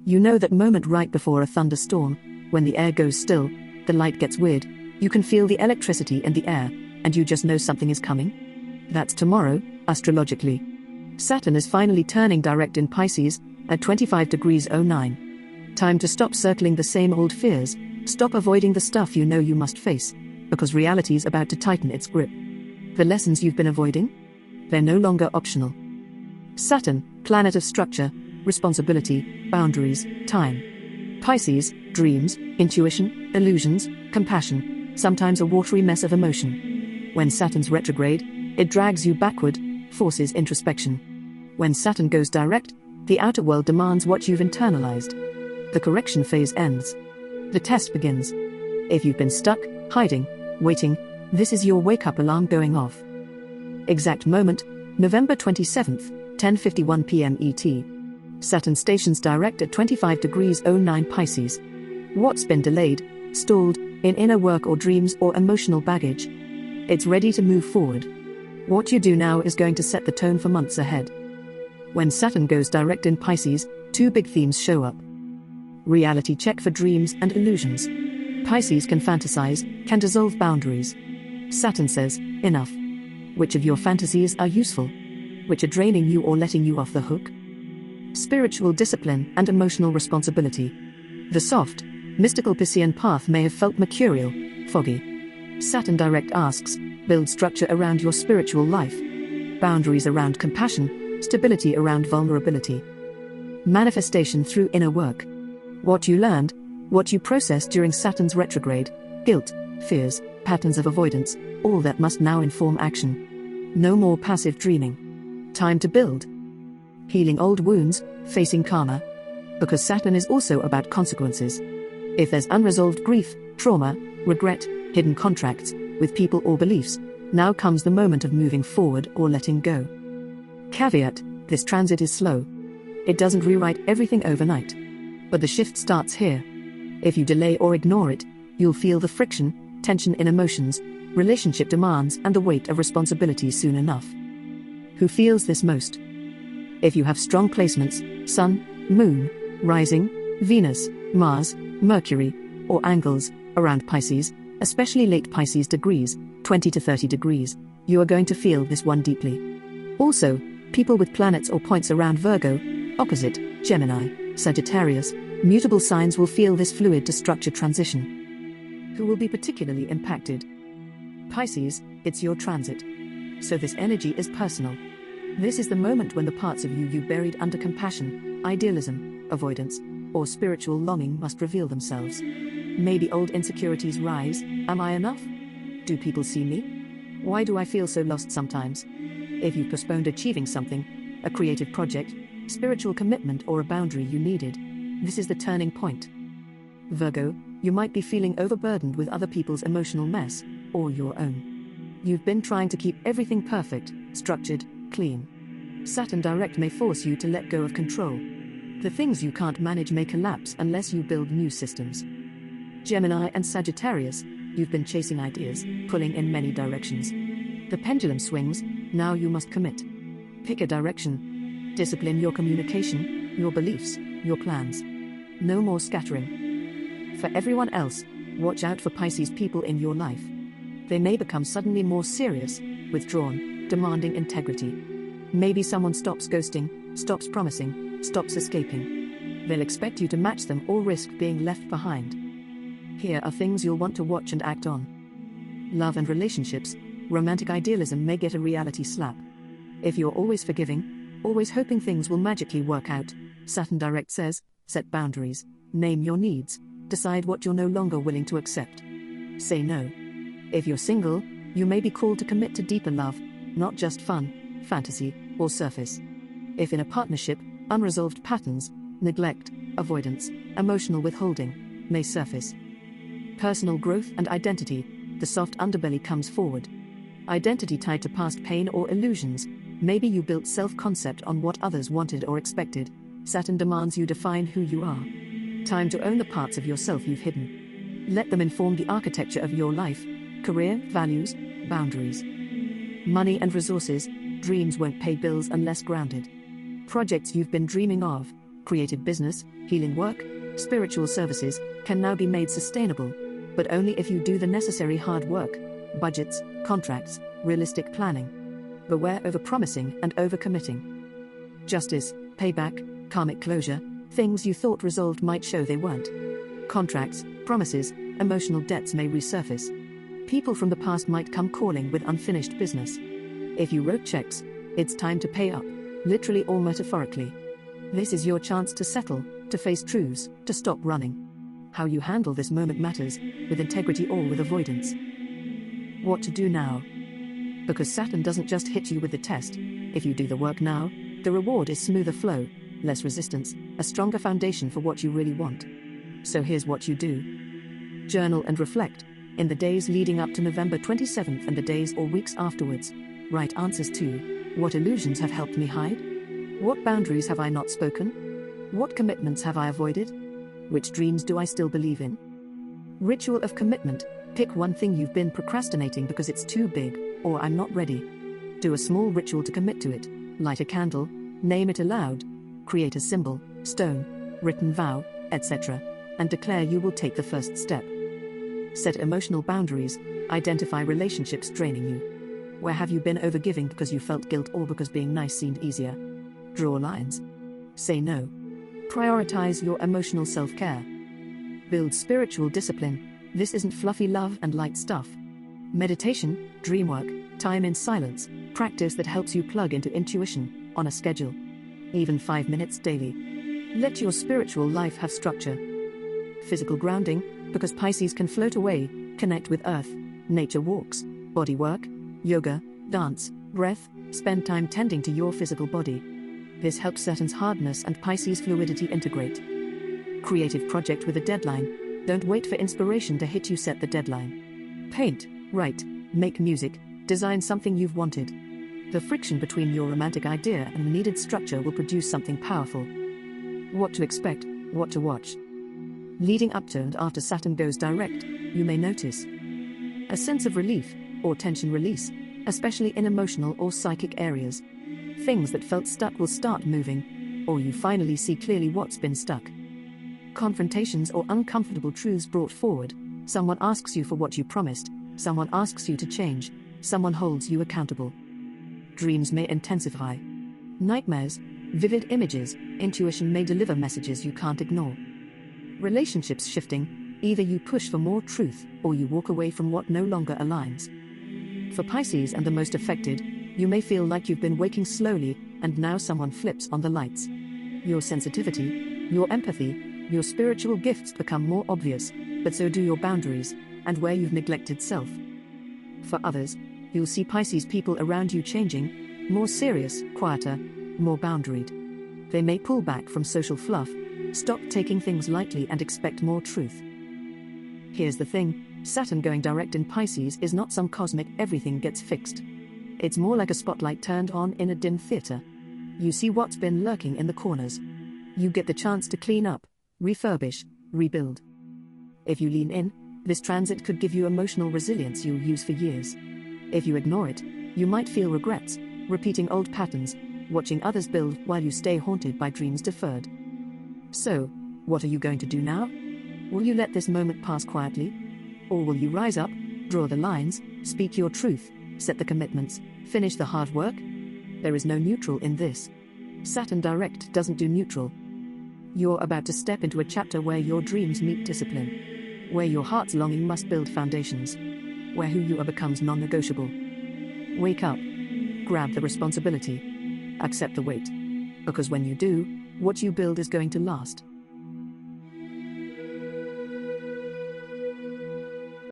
You know that moment right before a thunderstorm, when the air goes still, the light gets weird, you can feel the electricity in the air, and you just know something is coming? That's tomorrow, astrologically. Saturn is finally turning direct in Pisces, at 25 degrees 09. Time to stop circling the same old fears, stop avoiding the stuff you know you must face, because reality's about to tighten its grip. The lessons you've been avoiding? They're no longer optional. Saturn, planet of structure, responsibility, boundaries, time. Pisces, dreams, intuition, illusions, compassion, sometimes a watery mess of emotion. When Saturn's retrograde, it drags you backward, forces introspection. When Saturn goes direct, the outer world demands what you've internalized. The correction phase ends. The test begins. If you've been stuck, hiding, waiting, this is your wake-up alarm going off. Exact moment, November 27th, 10:51 p.m. ET. Saturn stations direct at 25 degrees 09 Pisces. What's been delayed, stalled, in inner work or dreams or emotional baggage? It's ready to move forward. What you do now is going to set the tone for months ahead. When Saturn goes direct in Pisces, two big themes show up. Reality check for dreams and illusions. Pisces can fantasize, can dissolve boundaries. Saturn says, enough. Which of your fantasies are useful? Which are draining you or letting you off the hook? Spiritual discipline and emotional responsibility. The soft, mystical Piscean path may have felt mercurial, foggy. Saturn direct asks, build structure around your spiritual life. Boundaries around compassion, stability around vulnerability. Manifestation through inner work. What you learned, what you processed during Saturn's retrograde, guilt, fears, patterns of avoidance, all that must now inform action. No more passive dreaming. Time to build. Healing old wounds, facing karma. Because Saturn is also about consequences. If there's unresolved grief, trauma, regret, hidden contracts, with people or beliefs, now comes the moment of moving forward or letting go. Caveat, this transit is slow. It doesn't rewrite everything overnight. But the shift starts here. If you delay or ignore it, you'll feel the friction, tension in emotions, relationship demands and the weight of responsibility soon enough. Who feels this most? If you have strong placements, Sun, Moon, Rising, Venus, Mars, Mercury, or angles, around Pisces, especially late Pisces degrees, 20 to 30 degrees, you are going to feel this one deeply. Also, people with planets or points around Virgo, opposite, Gemini, Sagittarius, mutable signs will feel this fluid to structure transition. Who will be particularly impacted? Pisces, it's your transit. So this energy is personal. This is the moment when the parts of you buried under compassion, idealism, avoidance, or spiritual longing must reveal themselves. Maybe old insecurities rise. Am I enough? Do people see me? Why do I feel so lost sometimes? If you've postponed achieving something, a creative project, spiritual commitment or a boundary you needed, this is the turning point. Virgo, you might be feeling overburdened with other people's emotional mess, or your own. You've been trying to keep everything perfect, structured, clean. Saturn direct may force you to let go of control. The things you can't manage may collapse unless you build new systems. Gemini and Sagittarius, you've been chasing ideas, pulling in many directions. The pendulum swings, now you must commit. Pick a direction. Discipline your communication, your beliefs, your plans. No more scattering. For everyone else, watch out for Pisces people in your life. They may become suddenly more serious, withdrawn, demanding integrity. Maybe someone stops ghosting, stops promising, stops escaping. They'll expect you to match them or risk being left behind. Here are things you'll want to watch and act on. Love and relationships, romantic idealism may get a reality slap. If you're always forgiving, always hoping things will magically work out, Saturn direct says, set boundaries, name your needs, decide what you're no longer willing to accept. Say no. If you're single, you may be called to commit to deeper love, not just fun, fantasy, or surface. If in a partnership, unresolved patterns, neglect, avoidance, emotional withholding, may surface. Personal growth and identity, the soft underbelly comes forward. Identity tied to past pain or illusions, maybe you built self-concept on what others wanted or expected. Saturn demands you define who you are. Time to own the parts of yourself you've hidden. Let them inform the architecture of your life, career, values, boundaries. Money and resources, dreams won't pay bills unless grounded. Projects you've been dreaming of, Creative business, healing work, spiritual services can now be made sustainable, but only if you do the necessary hard work, budgets, contracts, realistic planning. Beware overpromising and overcommitting. Justice, payback, karmic closure, things you thought resolved might show they weren't. Contracts, promises, emotional debts may resurface. People from the past might come calling with unfinished business. If you wrote checks, it's time to pay up, literally or metaphorically. This is your chance to settle, to face truths, to stop running. How you handle this moment matters, with integrity or with avoidance. What to do now? Because Saturn doesn't just hit you with the test. If you do the work now, the reward is smoother flow, less resistance, a stronger foundation for what you really want. So here's what you do. Journal and reflect. In the days leading up to November 27th and the days or weeks afterwards, write answers to: what illusions have helped me hide? What boundaries have I not spoken? What commitments have I avoided? Which dreams do I still believe in? Ritual of commitment. Pick one thing you've been procrastinating because it's too big, or I'm not ready. Do a small ritual to commit to it. Light a candle, name it aloud, create a symbol, stone, written vow, etc., and declare you will take the first step. Set emotional boundaries. Identify relationships draining you. Where have you been overgiving because you felt guilt or because being nice seemed easier? Draw lines. Say no. Prioritize your emotional self-care. Build spiritual discipline. This isn't fluffy love and light stuff. Meditation, dream work, time in silence, practice that helps you plug into intuition, on a schedule. Even 5 minutes daily. Let your spiritual life have structure. Physical grounding, because Pisces can float away, connect with earth, nature walks, body work, yoga, dance, breath, spend time tending to your physical body. This helps Saturn's hardness and Pisces' fluidity integrate. Creative project with a deadline. Don't wait for inspiration to hit you, set the deadline. Paint, write, make music, design something you've wanted. The friction between your romantic idea and the needed structure will produce something powerful. What to expect, what to watch. Leading up to and after Saturn goes direct, you may notice a sense of relief, or tension release, especially in emotional or psychic areas. Things that felt stuck will start moving, or you finally see clearly what's been stuck. Confrontations or uncomfortable truths brought forward. Someone asks you for what you promised, someone asks you to change, someone holds you accountable. Dreams may intensify. Nightmares, vivid images, intuition may deliver messages you can't ignore. Relationships shifting. Either you push for more truth, or you walk away from what no longer aligns. For Pisces and the most affected, you may feel like you've been waking slowly, and now someone flips on the lights. Your sensitivity, your empathy, your spiritual gifts become more obvious, but so do your boundaries, and where you've neglected self. For others, you'll see Pisces people around you changing, more serious, quieter, more boundaried. They may pull back from social fluff, stop taking things lightly and expect more truth. Here's the thing, Saturn going direct in Pisces is not some cosmic everything gets fixed. It's more like a spotlight turned on in a dim theater. You see what's been lurking in the corners. You get the chance to clean up, refurbish, rebuild. If you lean in, this transit could give you emotional resilience you'll use for years. If you ignore it, you might feel regrets, repeating old patterns, watching others build while you stay haunted by dreams deferred. So, what are you going to do now? Will you let this moment pass quietly? Or will you rise up, draw the lines, speak your truth, set the commitments, finish the hard work? There is no neutral in this. Saturn direct doesn't do neutral. You're about to step into a chapter where your dreams meet discipline. Where your heart's longing must build foundations. Where who you are becomes non-negotiable. Wake up. Grab the responsibility. Accept the weight. Because when you do, what you build is going to last.